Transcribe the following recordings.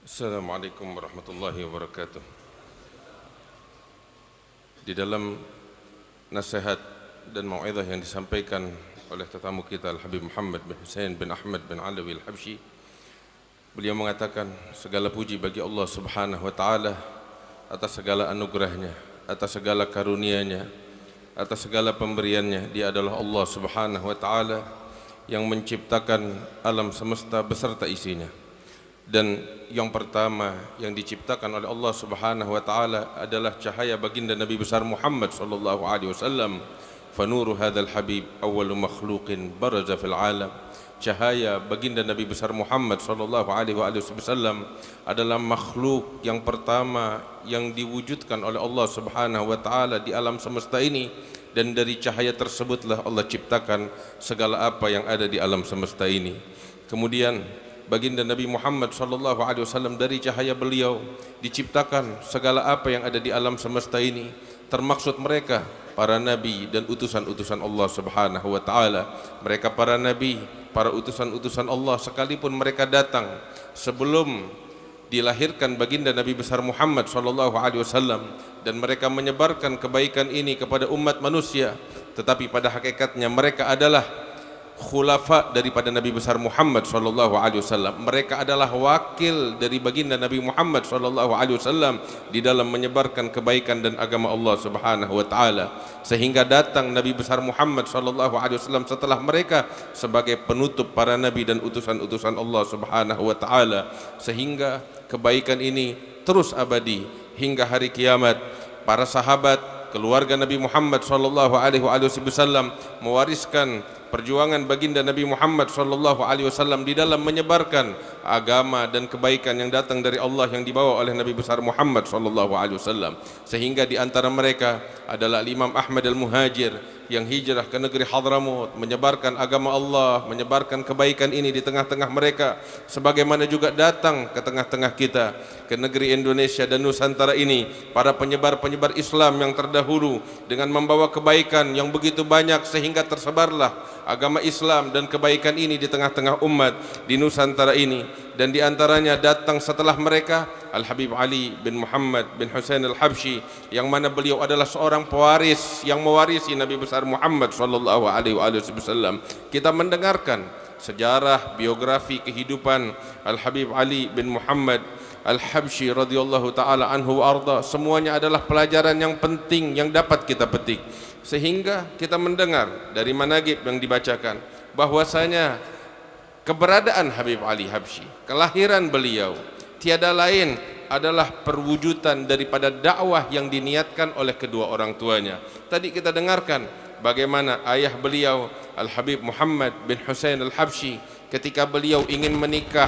Assalamualaikum warahmatullahi wabarakatuh. Di dalam nasihat dan mau'izah yang disampaikan oleh tetamu kita Al-Habib Muhammad bin Hussein bin Ahmad bin Alawi Al-Habsyi, beliau mengatakan segala puji bagi Allah Subhanahu wa taala atas segala anugerahnya, atas segala karunia-Nya, atas segala pemberiannya. Dia adalah Allah Subhanahu wa taala yang menciptakan alam semesta beserta isinya. Dan yang pertama yang diciptakan oleh Allah Subhanahu wa taala adalah cahaya baginda Nabi besar Muhammad sallallahu alaihi wasallam. Fanuru hadzal habib awwalu makhluqin baraza fil alam. Cahaya baginda Nabi besar Muhammad sallallahu alaihi wasallam adalah makhluk yang pertama yang diwujudkan oleh Allah Subhanahu wa taala di alam semesta ini, dan dari cahaya tersebutlah Allah ciptakan segala apa yang ada di alam semesta ini. Kemudian baginda Nabi Muhammad sallallahu alaihi wasallam, dari cahaya beliau diciptakan segala apa yang ada di alam semesta ini, termaksud mereka para nabi dan utusan-utusan Allah Subhanahu wa taala. Mereka para nabi, para utusan-utusan Allah, sekalipun mereka datang sebelum dilahirkan baginda Nabi besar Muhammad sallallahu alaihi wasallam, dan mereka menyebarkan kebaikan ini kepada umat manusia, tetapi pada hakikatnya mereka adalah khulafa daripada Nabi besar Muhammad sallallahu alaihi wasallam. Mereka adalah wakil dari baginda Nabi Muhammad sallallahu alaihi wasallam di dalam menyebarkan kebaikan dan agama Allah Subhanahu wa taala, sehingga datang Nabi besar Muhammad sallallahu alaihi wasallam setelah mereka sebagai penutup para nabi dan utusan-utusan Allah Subhanahu wa taala, sehingga kebaikan ini terus abadi hingga hari kiamat. Para sahabat, keluarga Nabi Muhammad sallallahu alaihi wasallam mewariskan perjuangan baginda Nabi Muhammad sallallahu alaihi wasallam di dalam menyebarkan agama dan kebaikan yang datang dari Allah yang dibawa oleh Nabi besar Muhammad sallallahu alaihi wasallam, sehingga di antara mereka adalah Imam Ahmad Al-Muhajir yang hijrah ke negeri Hadramut, menyebarkan agama Allah, menyebarkan kebaikan ini di tengah-tengah mereka, sebagaimana juga datang ke tengah-tengah kita, ke negeri Indonesia dan Nusantara ini para penyebar-penyebar Islam yang terdahulu dengan membawa kebaikan yang begitu banyak, sehingga tersebarlah agama Islam dan kebaikan ini di tengah-tengah umat di Nusantara ini. Dan di antaranya datang setelah mereka Al-Habib Ali bin Muhammad bin Hussein Al-Habsyi, yang mana beliau adalah seorang pewaris yang mewarisi Nabi besar Muhammad sallallahu alaihi wasallam. Kita mendengarkan sejarah biografi kehidupan Al-Habib Ali bin Muhammad Al-Habsyi radhiyallahu taala anhu wa arda. Semuanya adalah pelajaran yang penting yang dapat kita petik, sehingga kita mendengar dari manaqib yang dibacakan bahwasanya keberadaan Habib Ali Habsyi, kelahiran beliau tiada lain adalah perwujudan daripada dakwah yang diniatkan oleh kedua orang tuanya. Tadi kita dengarkan bagaimana ayah beliau Al-Habib Muhammad bin Hussein Al-Habsyi ketika beliau ingin menikah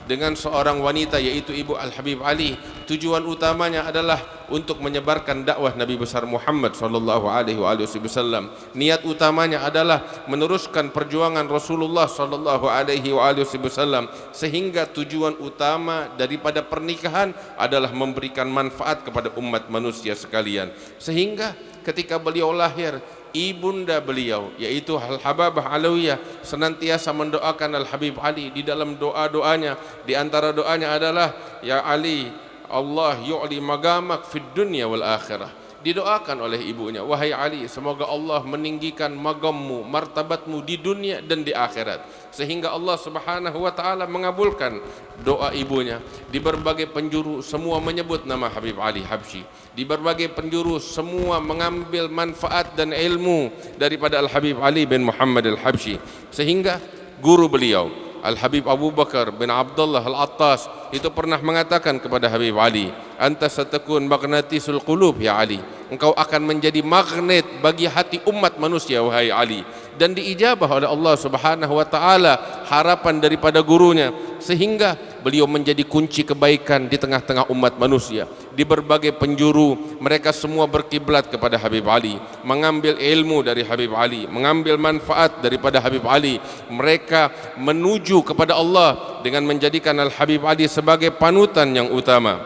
dengan seorang wanita, yaitu ibu Al-Habib Ali, tujuan utamanya adalah untuk menyebarkan dakwah Nabi besar Muhammad sallallahu alaihi wasallam. Niat utamanya adalah meneruskan perjuangan Rasulullah sallallahu alaihi wasallam, sehingga tujuan utama daripada pernikahan adalah memberikan manfaat kepada umat manusia sekalian. Sehingga ketika beliau lahir, ibunda beliau yaitu Al-Hababah Alawiyah senantiasa mendoakan Al-Habib Ali di dalam doa-doanya. Di antara doanya adalah, ya Ali, Allah yu'li magamak fid dunya wal akhirah. Didoakan oleh ibunya, wahai Ali, semoga Allah meninggikan magammu, martabatmu di dunia dan di akhirat. Sehingga Allah Subhanahu wa taala mengabulkan doa ibunya. Di berbagai penjuru semua menyebut nama Habib Ali Habsyi. Di berbagai penjuru semua mengambil manfaat dan ilmu daripada Al-Habib Ali bin Muhammad Al-Habsyi. Sehingga guru beliau Al-Habib Abu Bakar bin Abdullah Al-Attas itu pernah mengatakan kepada Habib Ali, anta satakun magnatisul qulub ya Ali, engkau akan menjadi magnet bagi hati umat manusia wahai Ali. Dan diijabah oleh Allah Subhanahu wa taala harapan daripada gurunya, sehingga beliau menjadi kunci kebaikan di tengah-tengah umat manusia. Di berbagai penjuru mereka semua berkiblat kepada Habib Ali, mengambil ilmu dari Habib Ali, mengambil manfaat daripada Habib Ali. Mereka menuju kepada Allah dengan menjadikan Al-Habib Ali sebagai panutan yang utama,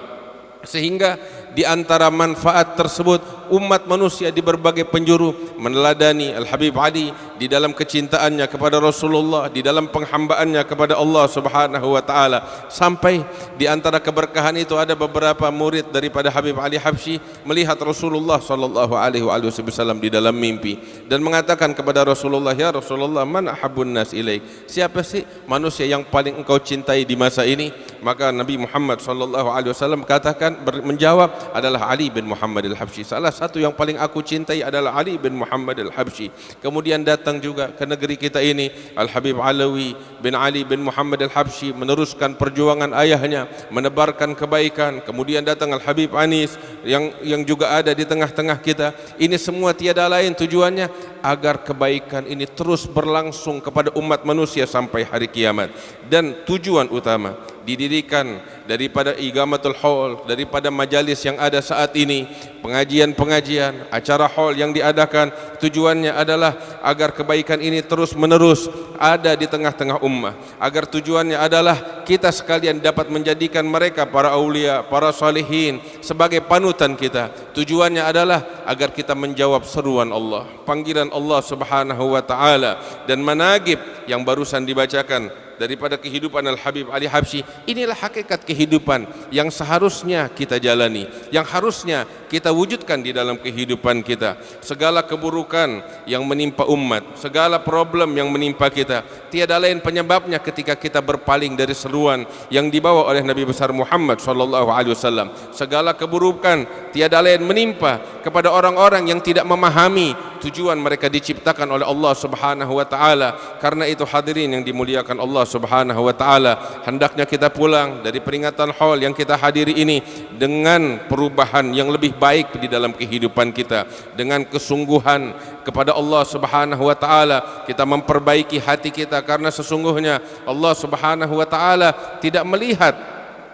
sehingga di antara manfaat tersebut umat manusia di berbagai penjuru meneladani Al-Habib Ali di dalam kecintaannya kepada Rasulullah, di dalam penghambaannya kepada Allah Subhanahu wa taala. Sampai di antara keberkahan itu ada beberapa murid daripada Habib Ali Habsyi melihat Rasulullah sallallahu alaihi wasallam di dalam mimpi dan mengatakan kepada Rasulullah, "Ya Rasulullah, man ahabbun nas ilaik?" Siapa sih manusia yang paling engkau cintai di masa ini? Maka Nabi Muhammad sallallahu alaihi wasallam katakan, menjawab, adalah Ali bin Muhammad al-Habsyi. Salah satu yang paling aku cintai adalah Ali bin Muhammad al-Habsyi. Kemudian datang juga ke negeri kita ini Al-Habib Alawi bin Ali bin Muhammad al-Habsyi, meneruskan perjuangan ayahnya, menebarkan kebaikan. Kemudian datang Al-Habib Anis yang juga ada di tengah-tengah kita. Ini semua tiada lain tujuannya agar kebaikan ini terus berlangsung kepada umat manusia sampai hari kiamat. Dan tujuan utama didirikan daripada Igamatul Haul, daripada majalis yang ada saat ini, pengajian-pengajian, acara haul yang diadakan, tujuannya adalah agar kebaikan ini terus menerus ada di tengah-tengah ummah, agar tujuannya adalah kita sekalian dapat menjadikan mereka para aulia, para salihin sebagai panutan kita. Tujuannya adalah agar kita menjawab seruan Allah, panggilan Allah Subhanahu wa taala. Dan managib yang barusan dibacakan daripada kehidupan Al-Habib Ali Habsyi, inilah hakikat kehidupan yang seharusnya kita jalani, yang harusnya kita wujudkan di dalam kehidupan kita. Segala keburukan yang menimpa umat, segala problem yang menimpa kita, tiada lain penyebabnya ketika kita berpaling dari seruan yang dibawa oleh Nabi besar Muhammad sallallahu alaihi wasallam. Segala keburukan tiada lain menimpa kepada orang-orang yang tidak memahami tujuan mereka diciptakan oleh Allah Subhanahu wa taala. Karena itu hadirin yang dimuliakan Allah Subhanahu wa taala, hendaknya kita pulang dari peringatan haul yang kita hadiri ini dengan perubahan yang lebih baik di dalam kehidupan kita, dengan kesungguhan kepada Allah Subhanahu wa taala. Kita memperbaiki hati kita, karena sesungguhnya Allah Subhanahu wa taala tidak melihat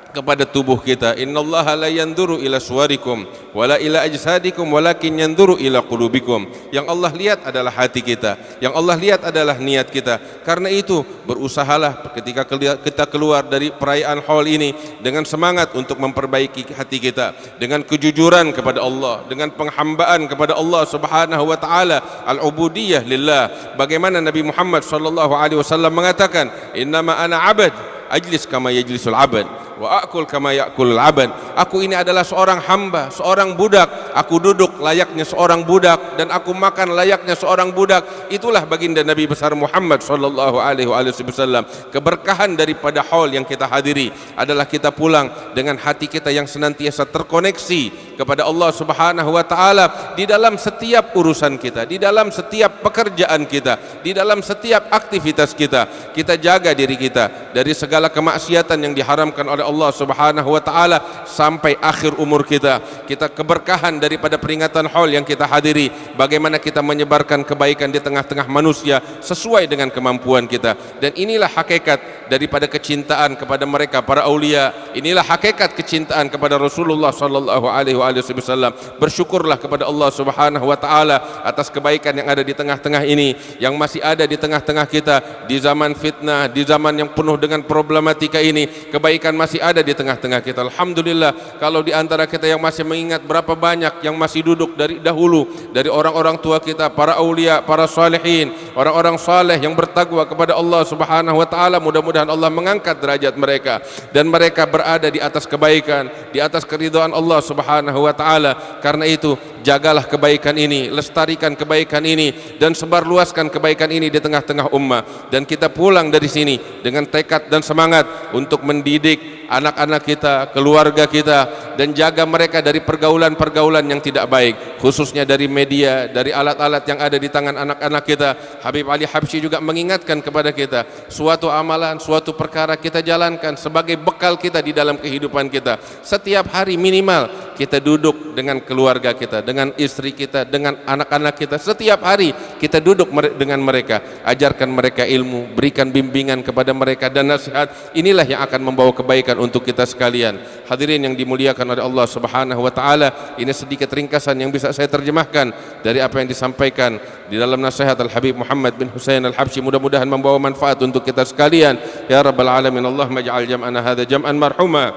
kepada tubuh kita. Innallaha la yanzuru ila suwarikum wala ila ajsadikum walakin yanzuru ila qulubikum. Yang Allah lihat adalah hati kita, yang Allah lihat adalah niat kita. Karena itu berusahalah ketika kita keluar dari perayaan haul ini dengan semangat untuk memperbaiki hati kita, dengan kejujuran kepada Allah, dengan penghambaan kepada Allah Subhanahu wa taala, al-ubudiyah lillah. Bagaimana Nabi Muhammad sallallahu alaihi wasallam mengatakan, "Innama ana 'abd ajlis kama yajlisul 'abd wa akul kama yakulul abad." Aku ini adalah seorang hamba, seorang budak. Aku duduk layaknya seorang budak dan aku makan layaknya seorang budak. Itulah baginda Nabi besar Muhammad sallallahu alaihi wasallam. Keberkahan daripada haul yang kita hadiri adalah kita pulang dengan hati kita yang senantiasa terkoneksi kepada Allah Subhanahu wa taala di dalam setiap urusan kita, di dalam setiap pekerjaan kita, di dalam setiap aktivitas kita. Kita jaga diri kita dari segala kemaksiatan yang diharamkan oleh Allah Subhanahu wa taala sampai akhir umur kita. Kita keberkahan daripada peringatan haul yang kita hadiri, bagaimana kita menyebarkan kebaikan di tengah-tengah manusia sesuai dengan kemampuan kita. Dan inilah hakikat daripada kecintaan kepada mereka para aulia. Inilah hakikat kecintaan kepada Rasulullah sallallahu alaihi wasallam. Bersyukurlah kepada Allah Subhanahu wa taala atas kebaikan yang ada di tengah-tengah ini, yang masih ada di tengah-tengah kita di zaman fitnah, di zaman yang penuh dengan problematika ini. Kebaikan masih ada di tengah-tengah kita. Alhamdulillah, kalau di antara kita yang masih mengingat berapa banyak yang masih duduk dari dahulu, dari orang-orang tua kita, para aulia, para salihin, orang-orang saleh yang bertakwa kepada Allah Subhanahu wa taala. Mudah-mudahan Allah mengangkat derajat mereka dan mereka berada di atas kebaikan, di atas keridhaan Allah Subhanahu wa taala. Karena itu jagalah kebaikan ini, lestarikan kebaikan ini dan sebarluaskan kebaikan ini di tengah-tengah ummah. Dan kita pulang dari sini dengan tekad dan semangat untuk mendidik anak-anak kita, keluarga kita, dan jaga mereka dari pergaulan-pergaulan yang tidak baik, khususnya dari media, dari alat-alat yang ada di tangan anak-anak kita. Habib Ali Habsyi juga mengingatkan kepada kita, suatu amalan, suatu perkara kita jalankan sebagai bekal kita di dalam kehidupan kita. Setiap hari minimal kita duduk dengan keluarga kita, dengan istri kita, dengan anak-anak kita. Setiap hari kita duduk dengan mereka, ajarkan mereka ilmu, berikan bimbingan kepada mereka dan nasihat. Inilah yang akan membawa kebaikan untuk kita sekalian. Hadirin yang dimuliakan oleh Allah Subhanahu wa taala, ini sedikit ringkasan yang bisa saya terjemahkan dari apa yang disampaikan di dalam nasihat Al-Habib Muhammad bin Husain Al-Habsyi. Mudah-mudahan membawa manfaat untuk kita sekalian. Ya rabbal alamin, Allahumma ij'al jam'ana hadza jam'an marhuma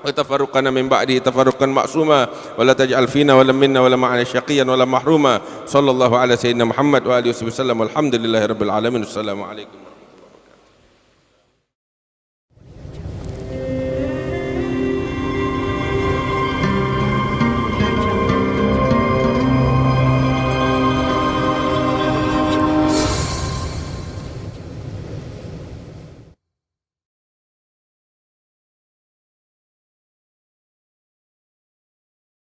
وتفرقنا من بعده تفرقا معصوما ولا تجعل فينا ولا منا ولا معنا شقيا ولا محروما صلى الله على سيدنا محمد وآله وصحبه وسلم والحمد لله رب العالمين. السلام عليكم.